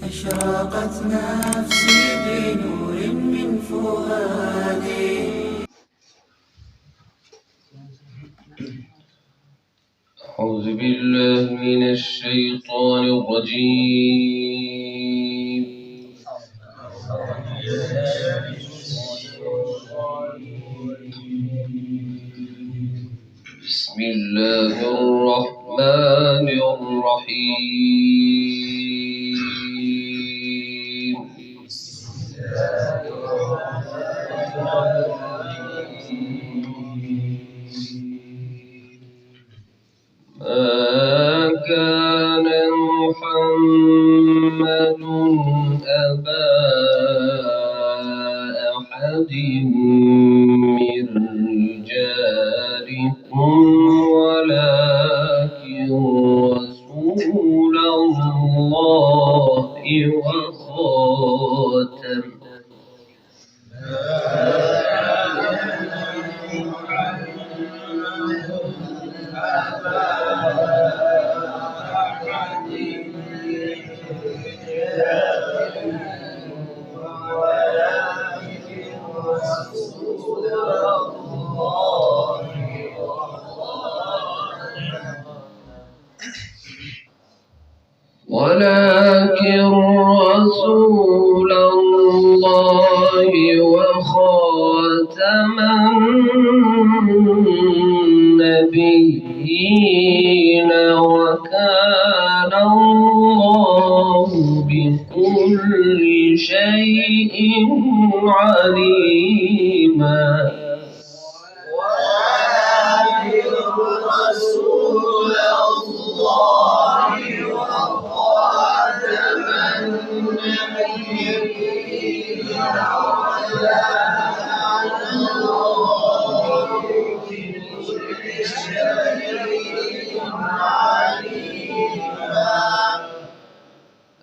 أشرقت نفسي بنور من فؤادي. أعوذ بالله من الشيطان الرجيم. بسم الله الرحمن الرحيم. ما كان محمد أبا أحد من رجالكم ولكن رسول الله وخاتم ولكن رسول الله وخاتم النبيين وكان الله بكل شيء عليما.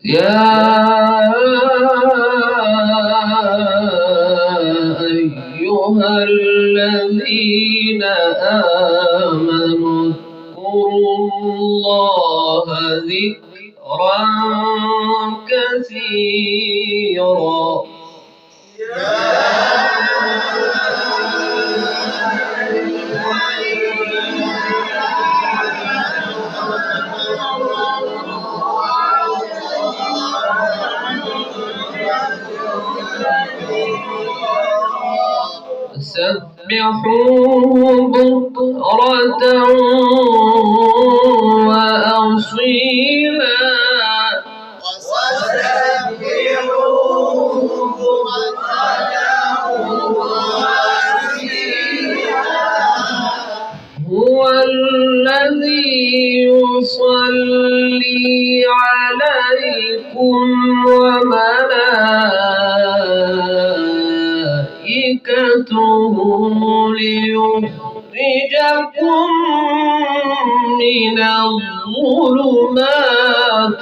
يا أيها الذين آمنوا اذكروا الله ذكرا كثيرا. سبحوه بكرة وأصيلا. هو الذي يصلي عليكم وملائكته ليخرجكم من الظلمات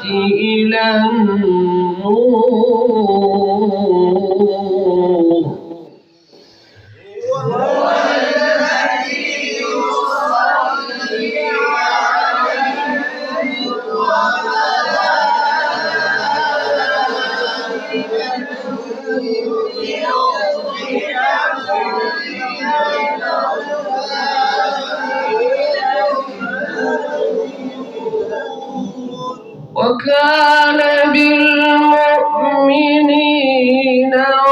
إلى النور. وكان بالمؤمنين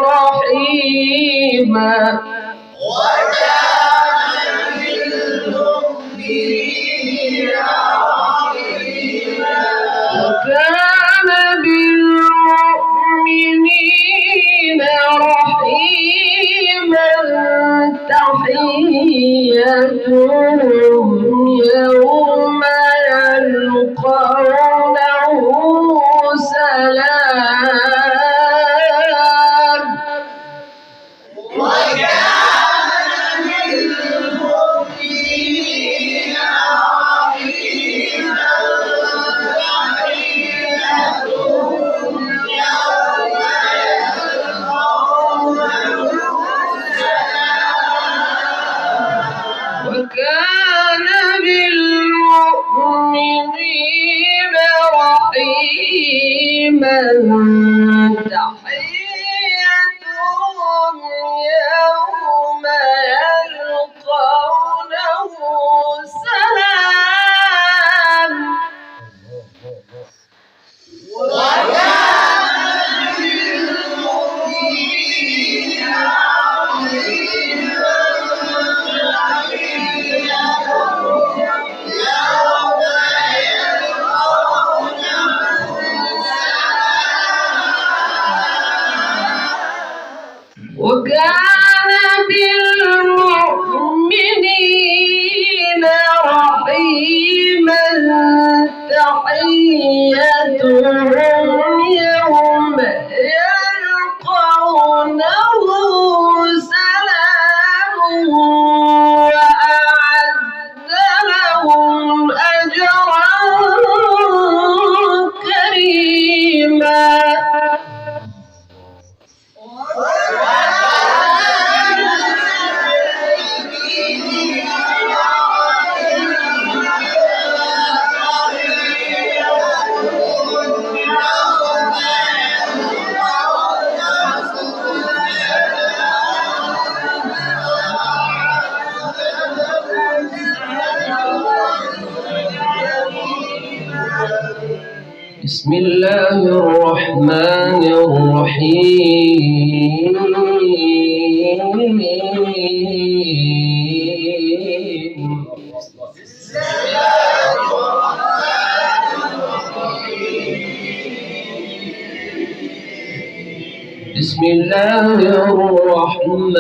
رحيما. وكان بالمؤمنين رحيما. تحيتهم يوم يلقونه سلام. وكان بالمؤمنين رحيما. تحيتهم يوم يلقونه سلام وكان بالمؤمنين رحيما تحيتهم يوم يلقونه سلام وأعد لهم أجرا كريما بسم الله الرحمن الرحيم بسم الله الرحمن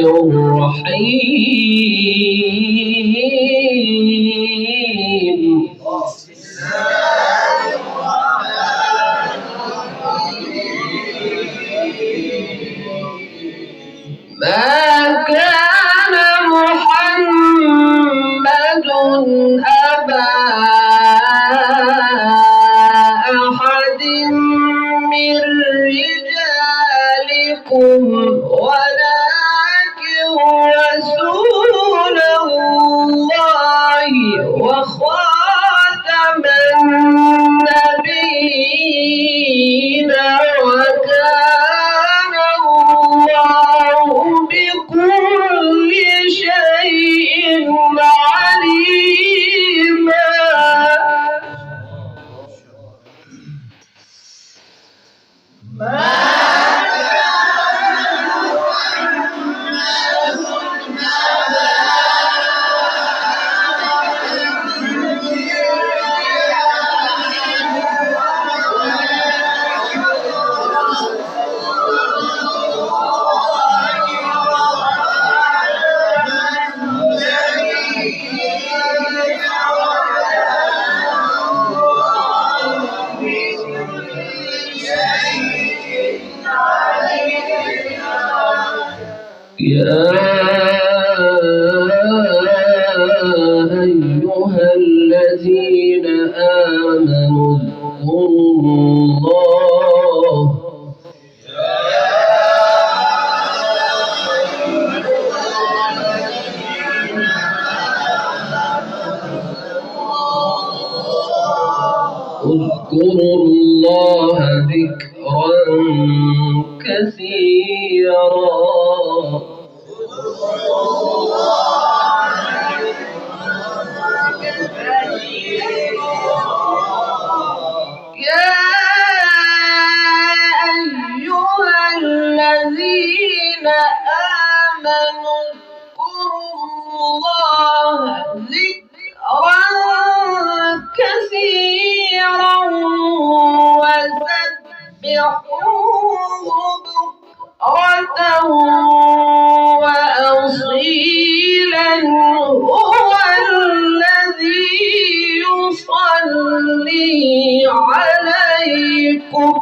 الرحيم ما كان محمد أبا أحد من رجالكم ولكن رسول الله وخاتم النبيين وكان الله بكل شيء عليما يا أيها الذين آمنوا اذكروا الله اذكروا الله ذكرا كثيرا يا أيها الذين آمنوا اذكروا الله ذكرا كثيرا وسبحوه بكرة وأصيلا هو الذي يصلي عليكم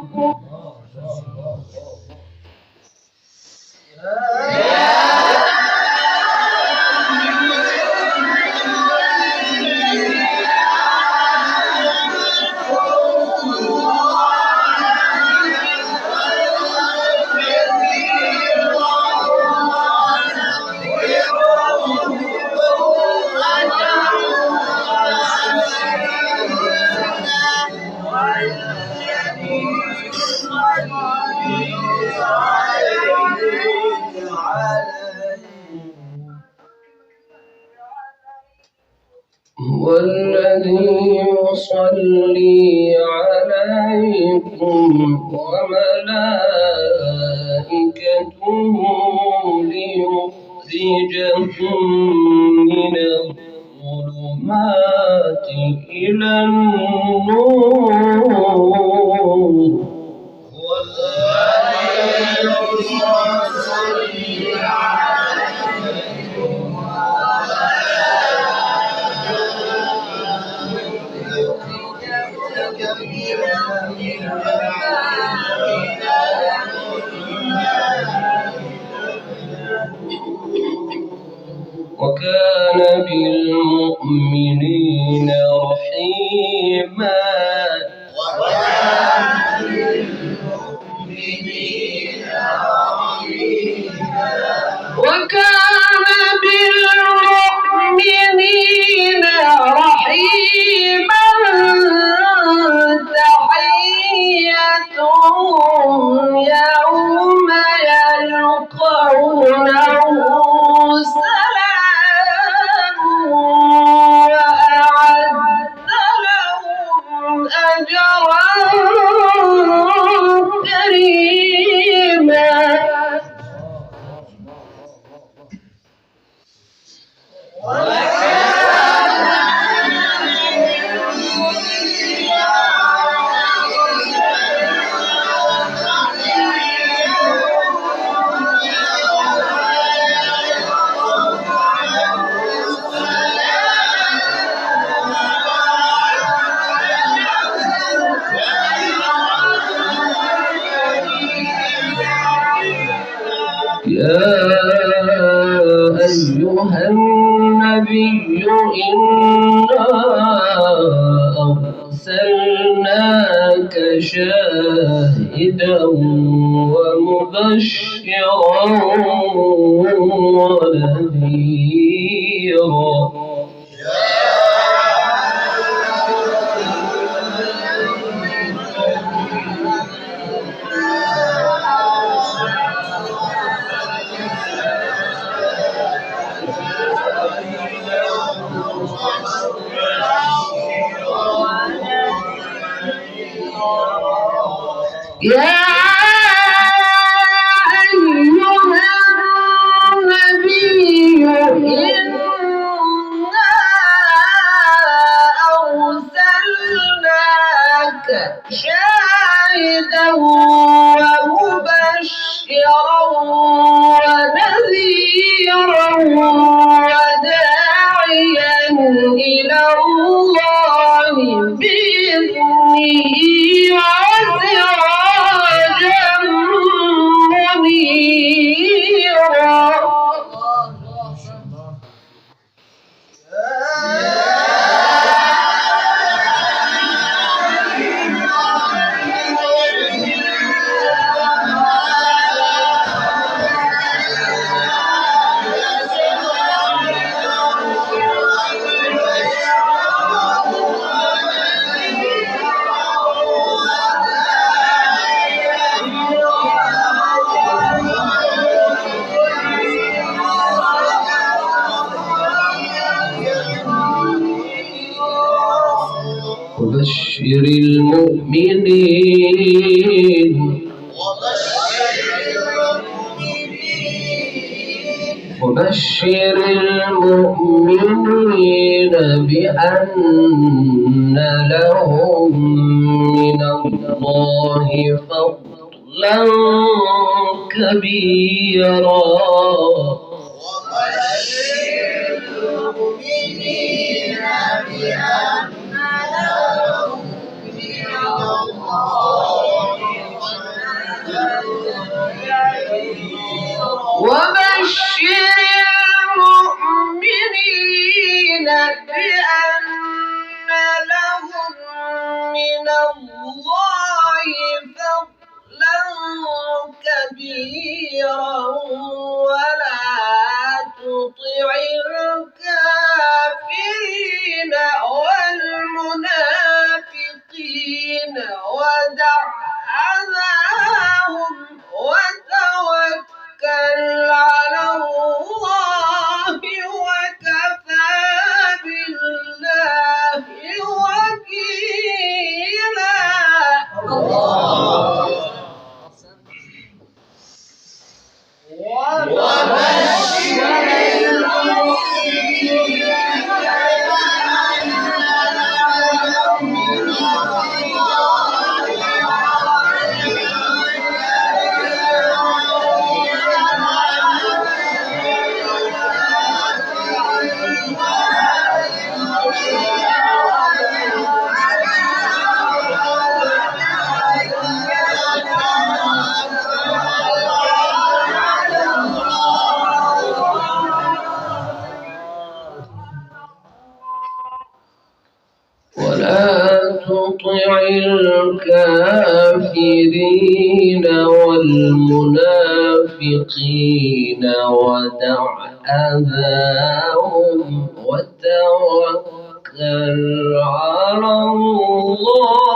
هو الذي يصلي عليكم وملائكته ليخرجكم من الظلمات إلى النور. وكان بالمؤمنين رحيما. وكان بالمؤمنين رحيما. تحيتهم يوم يلقونه سلام وأعد لهم أجرا كريما. يا أيها النبي إنا أرسلناك شاهدا ومبشرا ونذيرا. يا أيها النبي إنا أرسلناك شاهدا ومبشرا ونذيرا وداعيا إلى الله بإذنه وسراجا منيرا. وبشر المؤمنين بأن لهم من الله فضلا كبيرا. وبشر المؤمنين بأن لهم من الله فضلا كبيرا ولا تطع الكافرين والمنافقين ودع أذاهم وتوكل على الله وكفى بالله وكيلا. ولا تطع الكافرين والمنافقين ودع أذاهم وتوكل على الله.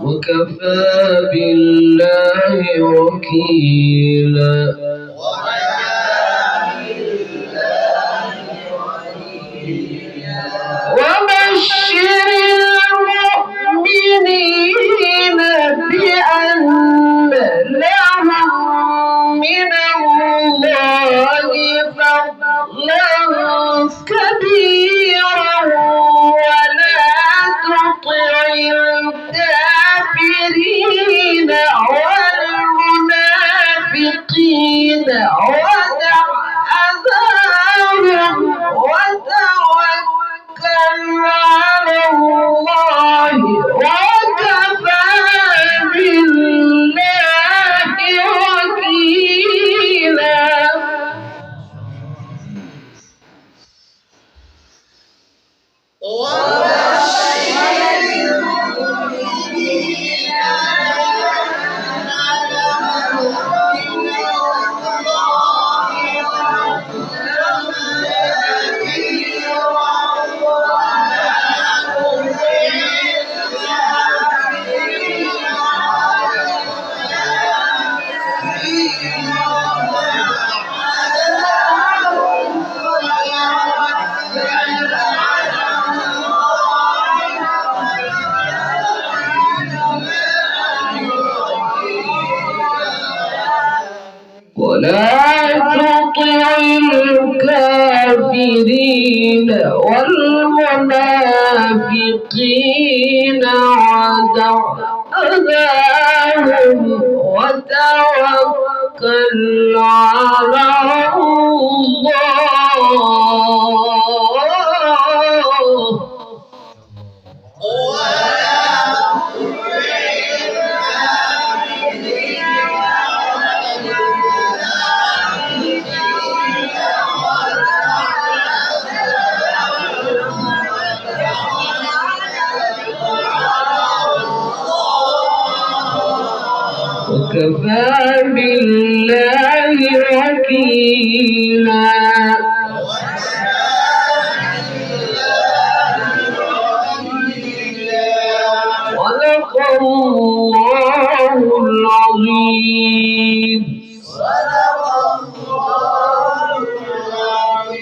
وكفى بالله وكيلا. وبشر المؤمنين بأن لهم من الله فضلا كبيرا ولا تطع الكافرين والمنافقين ودع أذاهم وتوكل على الله وكفى بالله وكيلا. ولا تطع الكافرين والمنافقين ودع أذاهم وتوكل على الله. وكفى بالله وكيلا. صدق الله العظيم. العظيم.